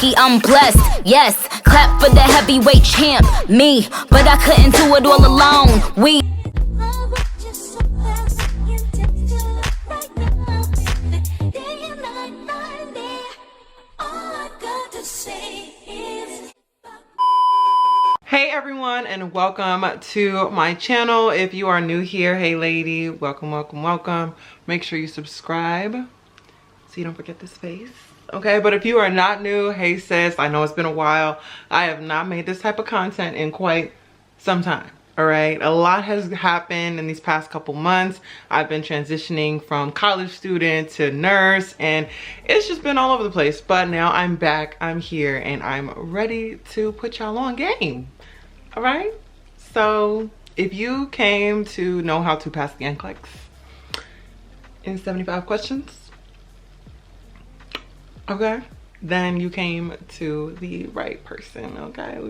lucky, I'm blessed. Yes, clap for the heavyweight champ, me. But I couldn't do it all alone. We. Hey everyone, and welcome to my channel. If you are new here, hey lady, welcome, welcome, welcome. Make sure you subscribe so you don't forget this face. Okay, but if you are not new, hey sis, I know it's been a while. I have not made this type of content in quite some time. All right, a lot has happened in these past couple months. I've been transitioning from college student to nurse, and it's just been all over the place. But now I'm back, I'm here, and I'm ready to put y'all on game. All right, so if you came to know how to pass the NCLEX in 75 questions, okay, then you came to the right person. Okay,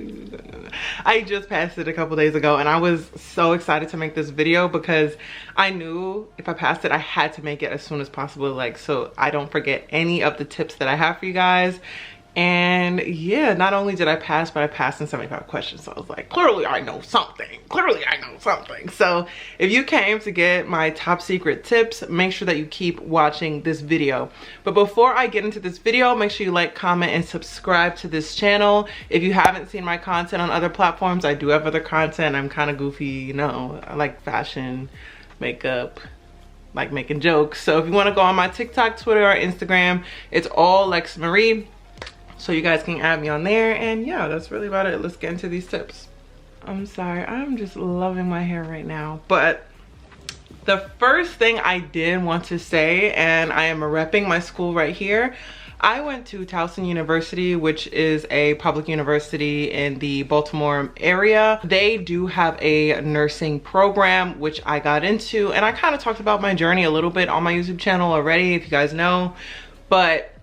I just passed it a couple days ago, and I was so excited to make this video because I knew if I passed it, I had to make it as soon as possible, like, so I don't forget any of the tips that I have for you guys. And yeah, not only did I pass, but I passed in 75 questions. So I was like, clearly I know something. Clearly I know something. So if you came to get my top secret tips, make sure that you keep watching this video. But before I get into this video, make sure you like, comment, and subscribe to this channel. If you haven't seen my content on other platforms, I do have other content. I'm kind of goofy, you know, I like fashion, makeup, like making jokes. So if you want to go on my TikTok, Twitter, or Instagram, it's all Lexsa Marie. So you guys can add me on there, and yeah, that's really about it. Let's get into these tips. I'm sorry, I'm just loving my hair right now. But the first thing I did want to say, and I am repping my school right here, I went to Towson University, which is a public university in the Baltimore area. They do have a nursing program, which I got into, and I kind of talked about my journey a little bit on my YouTube channel already, if you guys know. But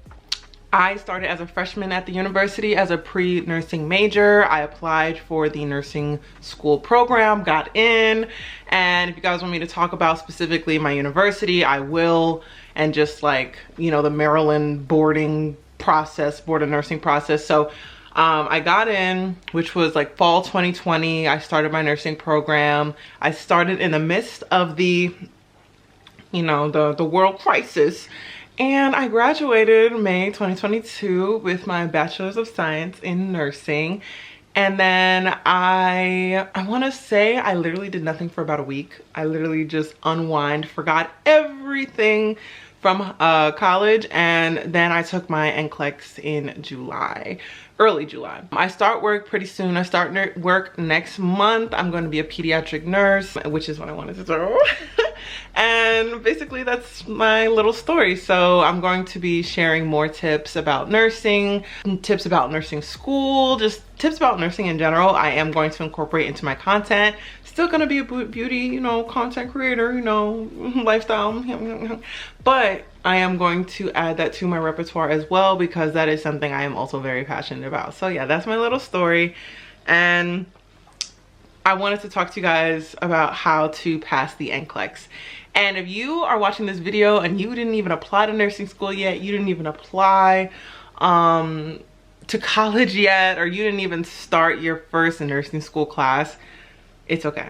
I started as a freshman at the university as a pre-nursing major. I applied for the nursing school program, got in, and if you guys want me to talk about specifically my university, I will, and just like, you know, the Maryland boarding process, board of nursing process. So I got in, which was like fall 2020. I started my nursing program. I started in the midst of the, you know, the world crisis. And I graduated May 2022 with my Bachelor's of Science in Nursing. And then I want to say I literally did nothing for about a week. I literally just unwind, forgot everything from college, and then I took my NCLEX in July, early July. I start work pretty soon. I start work next month. I'm going to be a pediatric nurse, which is what I wanted to do. And basically that's my little story. So I'm going to be sharing more tips about nursing, tips about nursing school, just tips about nursing in general. I am going to incorporate into my content. Still gonna be a beauty, you know, content creator, you know, lifestyle. But I am going to add that to my repertoire as well, because that is something I am also very passionate about. So yeah, that's my little story. And I wanted to talk to you guys about how to pass the NCLEX. And if you are watching this video and you didn't even apply to nursing school yet, you didn't even apply to college yet, or you didn't even start your first nursing school class, it's okay.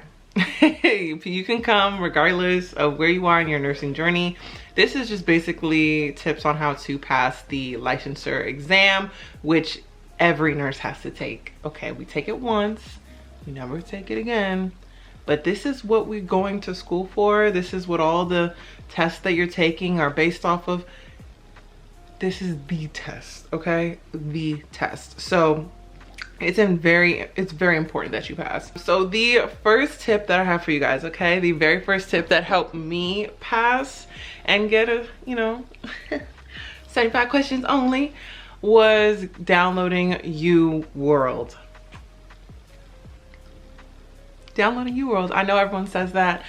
You can come regardless of where you are in your nursing journey. This is just basically tips on how to pass the licensure exam, which every nurse has to take. Okay, we take it once, we never take it again. But this is what we're going to school for. This is what all the tests that you're taking are based off of. This is the test, okay? The test. So it's very important that you pass. So the first tip that I have for you guys, okay? The very first tip that helped me pass and get a, you know, 75 questions only, was downloading UWorld. Downloading UWorld. I know everyone says that,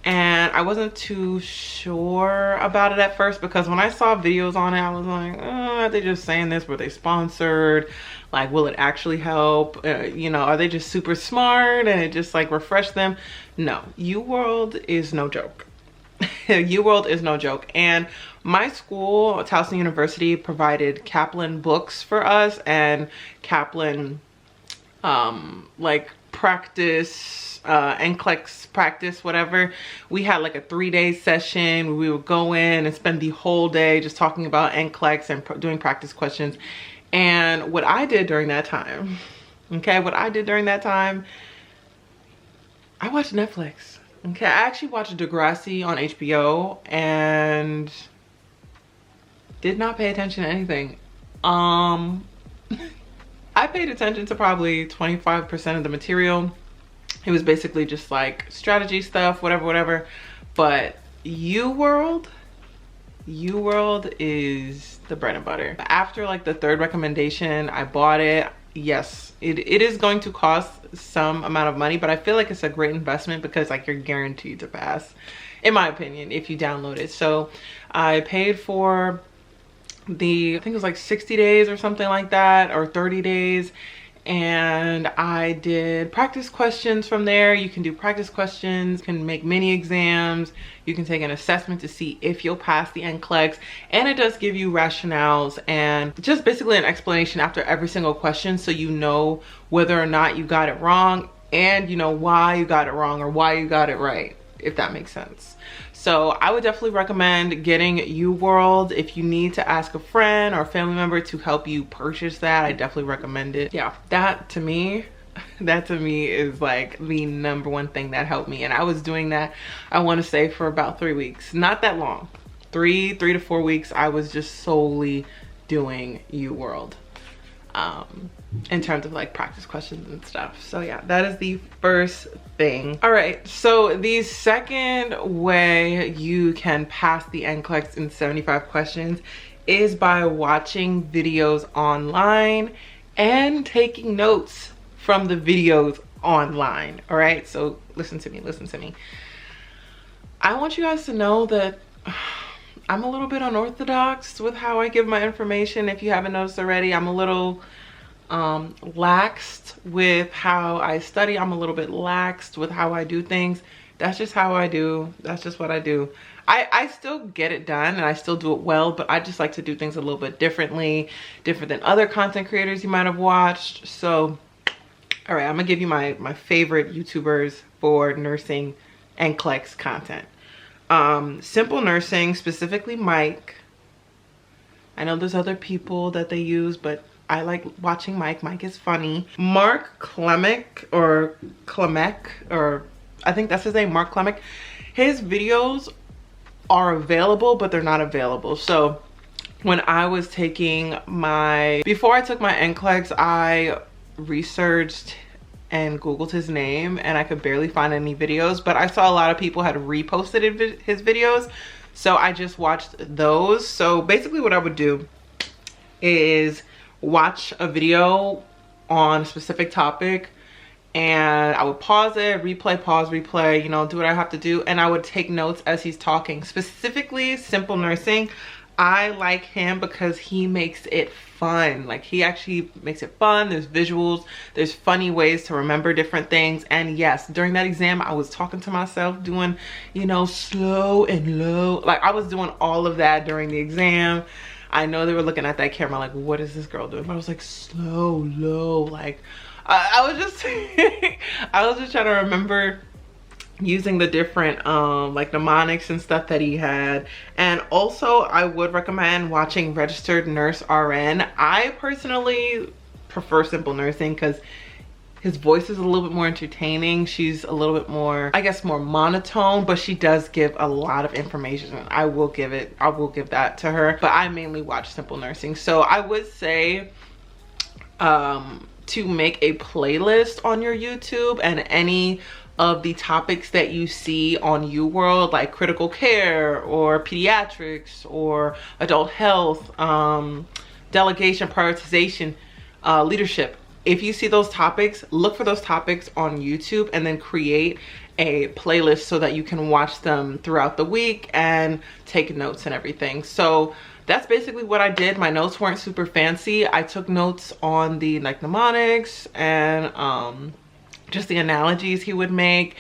and I wasn't too sure about it at first, because when I saw videos on it, I was like, oh, are they just saying this? Were they sponsored? Like, will it actually help? You know, are they just super smart and it just like refresh them? No, UWorld is no joke. UWorld is no joke. And my school, Towson University, provided Kaplan books for us and Kaplan like practice, NCLEX practice, whatever. We had like a 3-day session where we would go in and spend the whole day just talking about NCLEX and doing practice questions. And what I did during that time, okay, I watched Netflix. Okay, I actually watched Degrassi on HBO and did not pay attention to anything. I paid attention to probably 25% of the material. It was basically just like strategy stuff, whatever. But UWorld is the bread and butter. After like the 3rd recommendation, I bought it. Yes, it is going to cost some amount of money, but I feel like it's a great investment because like you're guaranteed to pass, in my opinion, if you download it. So I paid for I think it was like 60 days or something like that, or 30 days. And I did practice questions from there. You can do practice questions, can make mini exams, you can take an assessment to see if you'll pass the NCLEX, and it does give you rationales and just basically an explanation after every single question, so you know whether or not you got it wrong and you know why you got it wrong or why you got it right, if that makes sense. So I would definitely recommend getting UWorld. If you need to ask a friend or a family member to help you purchase that, I definitely recommend it. Yeah, that to me is like the #1 thing that helped me. And I was doing that, I want to say, for about 3 weeks. Not that long. 3 to 4 weeks, I was just solely doing UWorld. In terms of like practice questions and stuff. So yeah, that is the first thing. All right, so the second way you can pass the NCLEX in 75 questions is by watching videos online and taking notes from the videos online. All right, so listen to me. I want you guys to know that I'm a little bit unorthodox with how I give my information. If you haven't noticed already, I'm a little laxed with how I study. I'm a little bit laxed with how I do things. That's just how I do. That's just what I do. I still get it done and I still do it well, but I just like to do things a little bit different than other content creators you might have watched. So, all right, I'm gonna give you my favorite YouTubers for nursing NCLEX content. Simple Nursing, specifically Mike. I know there's other people that they use, but I like watching Mike. Mike is funny. Mark Klemek, or I think that's his name, Mark Klemek. His videos are available, but they're not available. So when I was taking before I took my NCLEX, I researched and Googled his name and I could barely find any videos, but I saw a lot of people had reposted his videos. So I just watched those. So basically what I would do is watch a video on a specific topic and I would pause it, replay, pause, replay, you know, do what I have to do, and I would take notes as he's talking. Specifically Simple Nursing, I like him because he makes it fun. Like, he actually makes it fun. There's visuals, there's funny ways to remember different things. And yes, during that exam I was talking to myself, doing, you know, slow and low. Like, I was doing all of that during the exam. I know they were looking at that camera like, what is this girl doing? But I was like, slow, low. Like, I was just I was just trying to remember using the different like mnemonics and stuff that he had. And also I would recommend watching Registered Nurse RN. I personally prefer Simple Nursing because his voice is a little bit more entertaining. She's a little bit more, I guess, more monotone, but she does give a lot of information. I will give that to her, but I mainly watch Simple Nursing. So I would say to make a playlist on your YouTube, and any of the topics that you see on UWorld, like critical care or pediatrics or adult health, delegation, prioritization, leadership. If you see those topics, look for those topics on YouTube and then create a playlist so that you can watch them throughout the week and take notes and everything. So that's basically what I did. My notes weren't super fancy. I took notes on the like mnemonics and just the analogies he would make.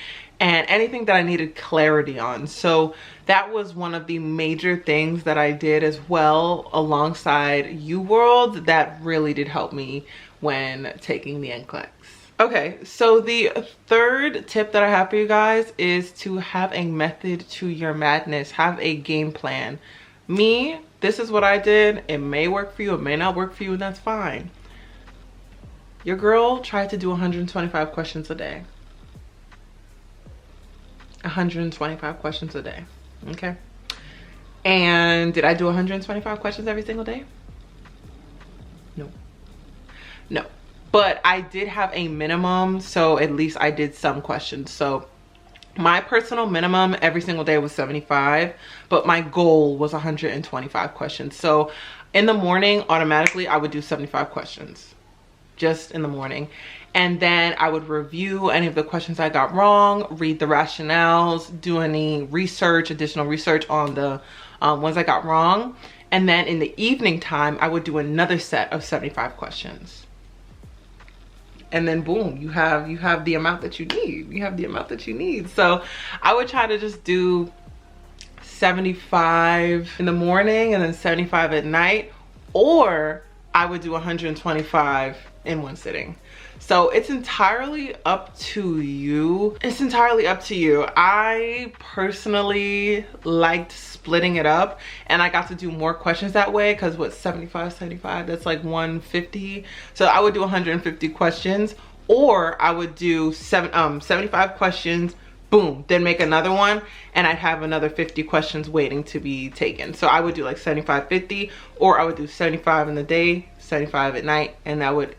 and anything that I needed clarity on. So that was one of the major things that I did as well alongside UWorld that really did help me when taking the NCLEX. Okay, so the third tip that I have for you guys is to have a method to your madness. Have a game plan. Me, this is what I did. It may work for you, it may not work for you, and that's fine. Your girl tried to do 125 questions a day. 125 questions a day, okay? And did I do 125 questions every single day? No. No. But I did have a minimum, so at least I did some questions. So my personal minimum every single day was 75, but my goal was 125 questions. So in the morning, automatically, I would do 75 questions, just in the morning. And then I would review any of the questions I got wrong, read the rationales, do any research, additional research on the ones I got wrong. And then in the evening time, I would do another set of 75 questions. And then boom, you have the amount that you need. You have the amount that you need. So I would try to just do 75 in the morning and then 75 at night, or I would do 125 in one sitting. So it's entirely up to you. It's entirely up to you. I personally liked splitting it up, and I got to do more questions that way, because what, 75, that's like 150. So I would do 150 questions, or I would do 75 questions, boom, then make another one, and I'd have another 50 questions waiting to be taken. So I would do like 75, 50, or I would do 75 in the day, 75 at night, and that would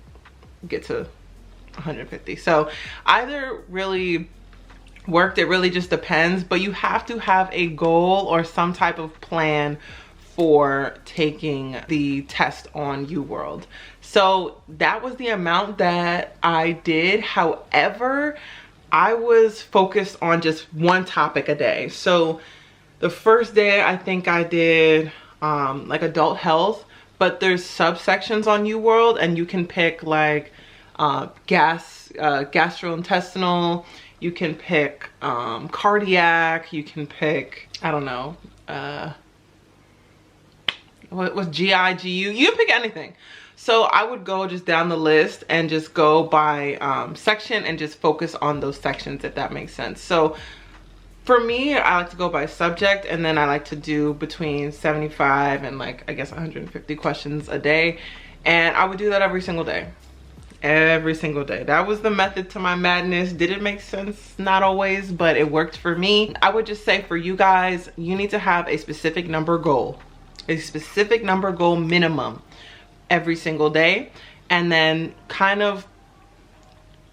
get to 150. So either really worked. It really just depends, but you have to have a goal or some type of plan for taking the test on UWorld. So that was the amount that I did. However, I was focused on just one topic a day. So the first day, I think I did like adult health, but there's subsections on UWorld, and you can pick like gastrointestinal, you can pick cardiac, you can pick, I don't know, what was GIGU, you can pick anything. So I would go just down the list and just go by section and just focus on those sections, if that makes sense. So for me, I like to go by subject, and then I like to do between 75 and like, I guess 150 questions a day. And I would do that every single day. Every single day. That was the method to my madness. Did it make sense? Not always, but it worked for me. I would just say for you guys, you need to have a specific number goal. A specific number goal minimum every single day. And then kind of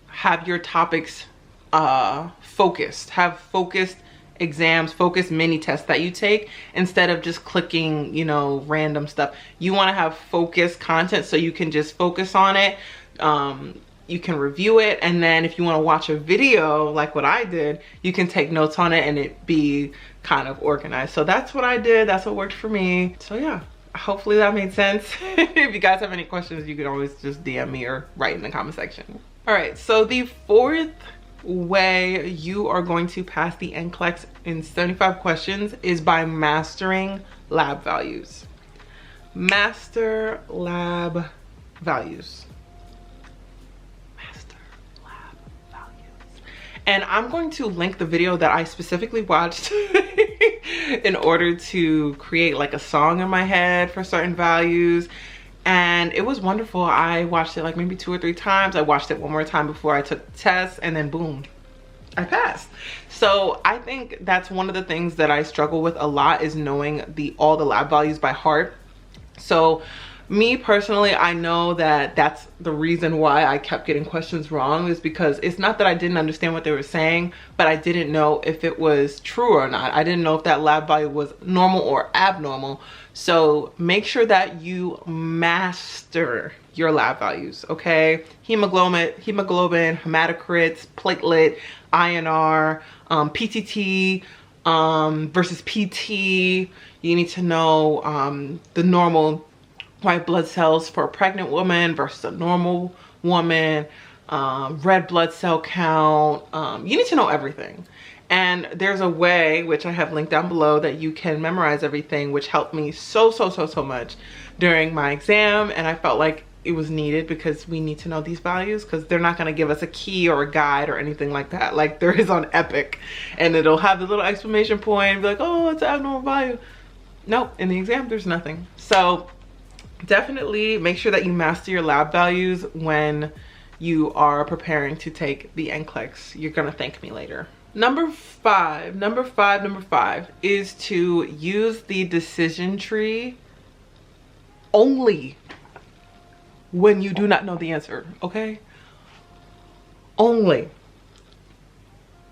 have your topics focused. Have focused exams, focused mini tests that you take, instead of just clicking, you know, random stuff. You want to have focused content so you can just focus on it. You can review it, and then if you want to watch a video like what I did, you can take notes on it and it be kind of organized. So that's what I did. That's what worked for me. So yeah, hopefully that made sense. If you guys have any questions, you can always just DM me or write in the comment section. All right, so the fourth way you are going to pass the NCLEX in 75 questions is by mastering lab values. Master lab values. And I'm going to link the video that I specifically watched in order to create like a song in my head for certain values. And it was wonderful. I watched it like maybe 2 or 3 times. I watched it one more time before I took the test, and then boom, I passed. So I think that's one of the things that I struggle with a lot, is knowing all the lab values by heart. So me personally, I know that that's the reason why I kept getting questions wrong, is because it's not that I didn't understand what they were saying, but I didn't know if it was true or not. I didn't know if that lab value was normal or abnormal. So make sure that you master your lab values, okay? Hemoglobin, hematocrits, platelet, INR, PTT versus PT. You need to know the normal white blood cells for a pregnant woman versus a normal woman, red blood cell count. You need to know everything. And there's a way, which I have linked down below, that you can memorize everything, which helped me so much during my exam. And I felt like it was needed because we need to know these values, because they're not going to give us a key or a guide or anything like that like there is on Epic, and it'll have the little exclamation point and be like, oh, it's an abnormal value. Nope, in the exam there's nothing. So definitely make sure that you master your lab values when you are preparing to take the NCLEX. You're gonna thank me later. Number five is to use the decision tree only when you do not know the answer, okay? Only.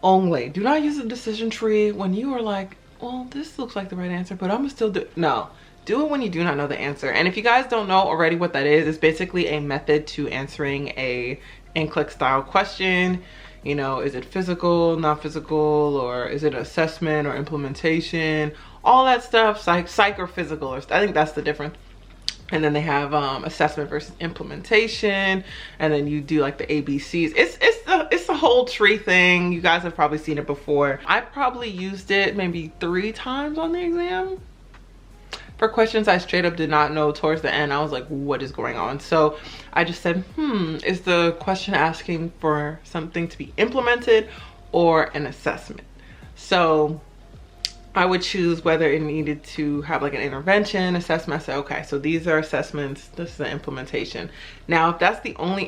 Do not use the decision tree when you are like, well, this looks like the right answer, but I'm gonna still do it. No, do it when you do not know the answer. And if you guys don't know already what that is, it's basically a method to answering a NCLEX style question. You know, is it physical, not physical, or is it assessment or implementation? All that stuff, psych or physical, or I think that's the difference. And then they have assessment versus implementation, and then you do like the ABCs. It's the whole tree thing. You guys have probably seen it before. I probably used it maybe 3 times on the exam for questions I straight up did not know. Towards the end, I was like, what is going on? So I just said, is the question asking for something to be implemented or an assessment? So I would choose whether it needed to have like an intervention, assessment. I said, okay, so these are assessments, this is the implementation. Now, if that's the only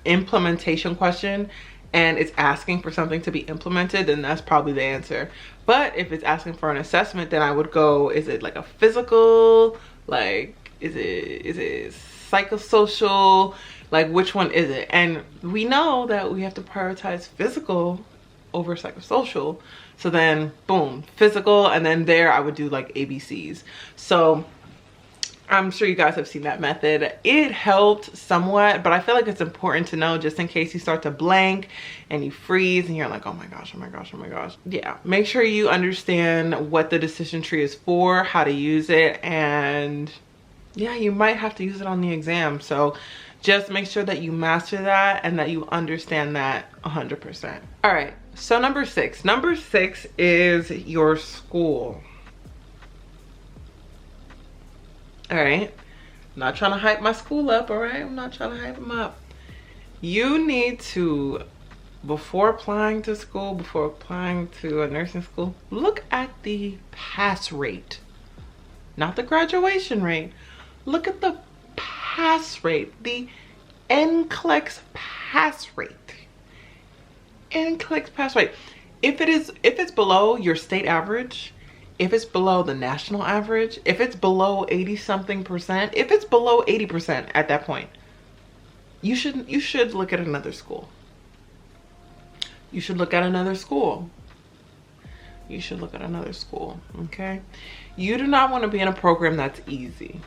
implementation question and it's asking for something to be implemented, then that's probably the answer. But if it's asking for an assessment, then I would go, is it like a physical? Like, is it psychosocial? Like, which one is it? And we know that we have to prioritize physical over psychosocial. So then boom, physical, and then there I would do like ABCs. So I'm sure you guys have seen that method. It helped somewhat, but I feel like it's important to know just in case you start to blank and you freeze and you're like, oh my gosh, oh my gosh, oh my gosh. Yeah, make sure you understand what the decision tree is for, how to use it, and yeah, you might have to use it on the exam. So just make sure that you master that and that you understand that 100%. All right, so number six is your school. All right, I'm not trying to hype my school up, all right? I'm not trying to hype them up. You need to, before applying to school, before applying to a nursing school, look at the pass rate, not the graduation rate. Look at the pass rate, the NCLEX pass rate. NCLEX pass rate. If it's below your state average, if it's below the national average, if it's below 80-something%, if it's below 80% at that point, you should look at another school. You should look at another school. You should look at another school, okay? You do not want to be in a program that's easy.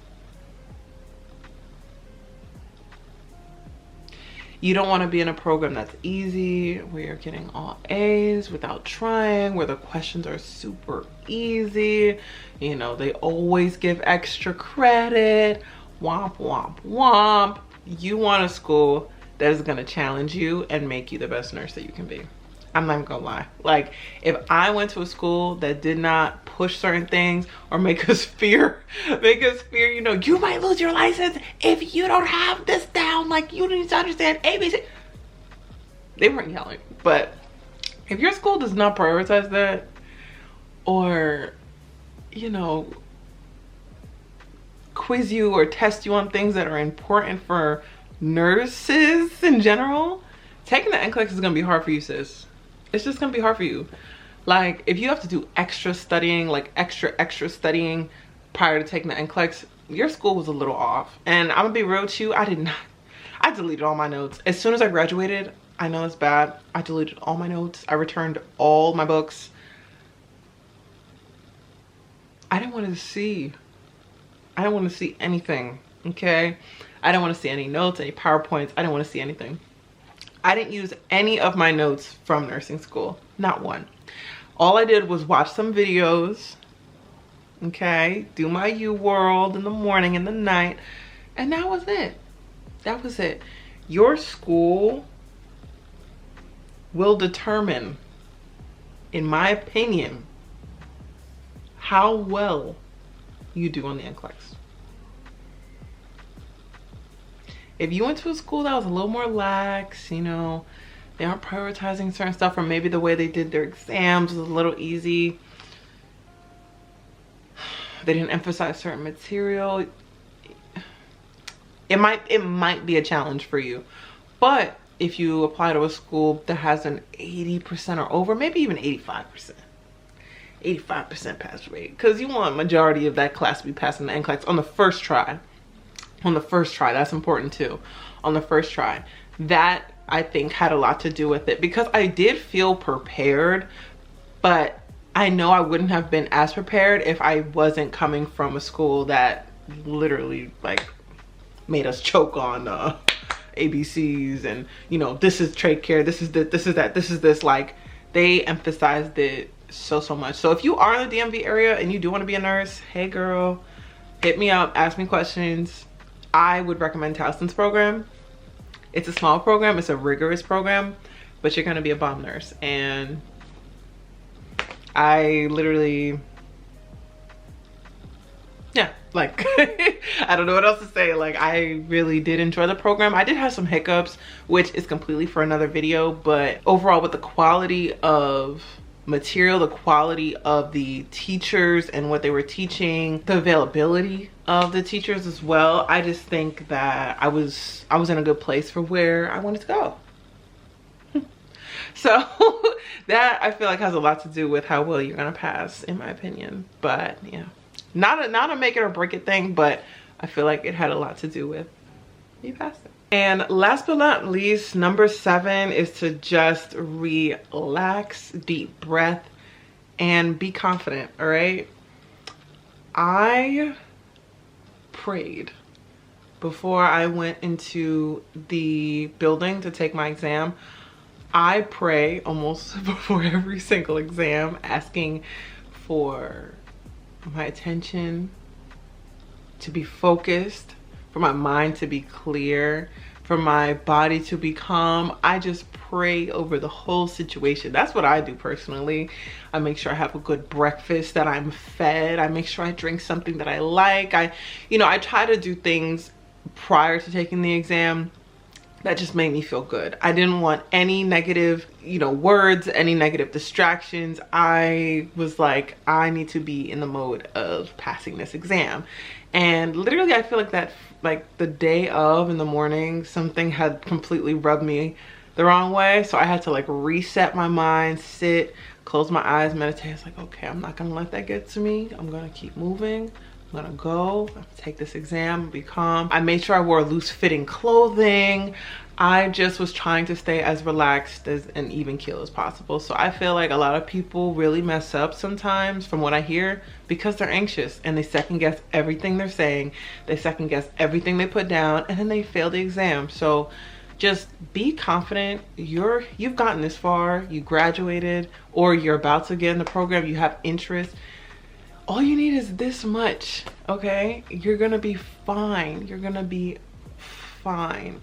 You don't want to be in a program that's easy, where you're getting all A's without trying, where the questions are super easy. You know, they always give extra credit. Womp, womp, womp. You want a school that is going to challenge you and make you the best nurse that you can be. I'm not even gonna lie. Like, if I went to a school that did not push certain things or make us fear, you know, you might lose your license if you don't have this down, like, you need to understand ABC. They weren't yelling, but if your school does not prioritize that, or, you know, quiz you or test you on things that are important for nurses in general, taking the NCLEX is gonna be hard for you, sis. It's just gonna be hard for you. Like, if you have to do extra studying, like extra studying prior to taking the NCLEX, your school was a little off. And I'm gonna be real with you, I deleted all my notes. As soon as I graduated, I know it's bad, I deleted all my notes. I returned all my books. I didn't want to see anything, okay? I didn't want to see any notes, any PowerPoints. I didn't want to see anything. I didn't use any of my notes from nursing school, not one. All I did was watch some videos, okay? Do my U-World in the morning and the night, and that was it. That was it. Your school will determine, in my opinion, how well you do on the NCLEX. If you went to a school that was a little more lax, you know, they aren't prioritizing certain stuff, or maybe the way they did their exams was a little easy, they didn't emphasize certain material, it might be a challenge for you. But if you apply to a school that has an 80% or over, maybe even 85% pass rate, because you want majority of that class to be passing the NCLEX on the first try. On the first try, that's important too. On the first try, that I think had a lot to do with it, because I did feel prepared, but I know I wouldn't have been as prepared if I wasn't coming from a school that literally like made us choke on ABCs, and you know, this is trach care, this is that, this is that, this is this. Like, they emphasized it so much. So if you are in the DMV area and you do want to be a nurse, hey girl, hit me up, ask me questions. I would recommend Towson's program. It's a small program, it's a rigorous program, but you're gonna be a bomb nurse. And I literally, yeah, like I don't know what else to say. Like, I really did enjoy the program. I did have some hiccups, which is completely for another video, but overall, with the quality of material, the quality of the teachers and what they were teaching, the availability of the teachers as well, I just think that I was in a good place for where I wanted to go. So that, I feel like, has a lot to do with how well you're gonna pass, in my opinion. But yeah, not a make it or break it thing, but I feel like it had a lot to do with you passing. And last but not least, number 7 is to just relax, deep breath, and be confident. All right, I prayed before I went into the building to take my exam. I pray almost before every single exam, asking for my attention to be focused, for my mind to be clear, for my body to be calm. I just pray over the whole situation. That's what I do personally. I make sure I have a good breakfast, that I'm fed. I make sure I drink something that I like. I try to do things prior to taking the exam that just made me feel good. I didn't want any negative, words, any negative distractions. I was like, I need to be in the mode of passing this exam. And literally, I feel like that, like the day of, in the morning, something had completely rubbed me the wrong way. So I had to like reset my mind, sit, close my eyes, meditate. It's like, okay, I'm not gonna let that get to me. I'm gonna keep moving. I'm gonna go, I'm gonna take this exam, be calm. I made sure I wore loose fitting clothing. I just was trying to stay as relaxed as an even keel as possible. So I feel like a lot of people really mess up sometimes, from what I hear, because they're anxious and they second guess everything they're saying. They second guess everything they put down, and then they fail the exam. So just be confident. You've gotten this far, you graduated, or you're about to get in the program, you have interest. All you need is this much, okay? You're gonna be fine. You're gonna be fine.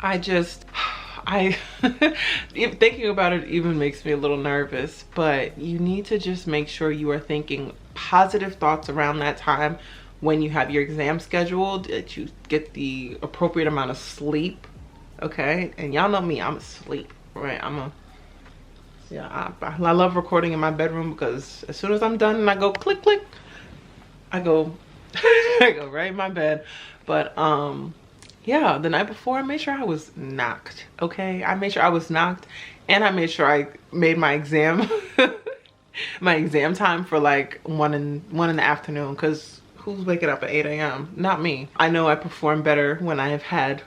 Thinking about it even makes me a little nervous, but you need to just make sure you are thinking positive thoughts around that time when you have your exam scheduled, that you get the appropriate amount of sleep, okay? And y'all know me, I'm asleep, right? I love recording in my bedroom, because as soon as I'm done and I go click, click, I go right in my bed. But yeah, the night before, I made sure I was knocked, okay? I made sure I was knocked, and I made sure I made my exam my exam time for like 1 in the afternoon, because who's waking up at 8 a.m.? Not me. I know I perform better when I have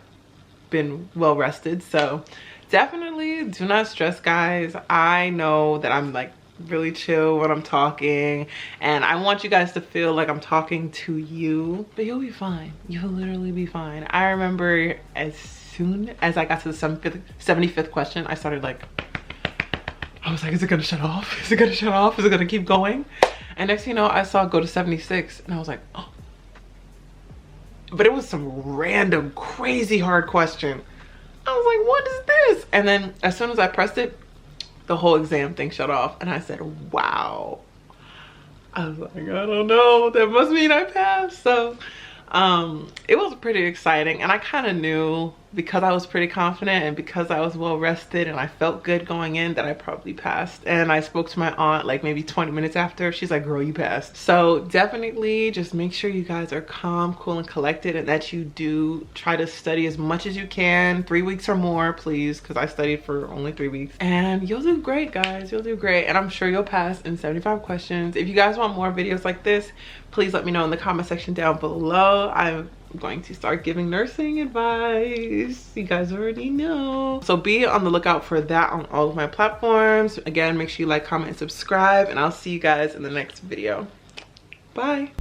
been well rested. So definitely do not stress, guys. I know that I'm like really chill when I'm talking, and I want you guys to feel like I'm talking to you, but you'll be fine. You'll literally be fine. I remember as soon as I got to the 75th question, I started like, I was like, is it gonna shut off? Is it gonna shut off? Is it gonna keep going? And next thing you know, I saw it go to 76, and I was like, oh. But it was some random crazy hard question. I was like, what is this? And then as soon as I pressed it, the whole exam thing shut off. And I said, wow. I was like, I don't know, that must mean I passed. So it was pretty exciting, and I kind of knew, because I was pretty confident and because I was well rested and I felt good going in, that I probably passed. And I spoke to my aunt like maybe 20 minutes after. She's like, girl, you passed. So definitely just make sure you guys are calm, cool, and collected, and that you do try to study as much as you can, 3 weeks or more, please, because I studied for only 3 weeks. And you'll do great, guys. You'll do great, and I'm sure you'll pass in 75 questions. If you guys want more videos like this, please let me know in the comment section down below. I'm going to start giving nursing advice. You guys already know. So be on the lookout for that on all of my platforms. Again, make sure you like, comment, and subscribe, and I'll see you guys in the next video. Bye.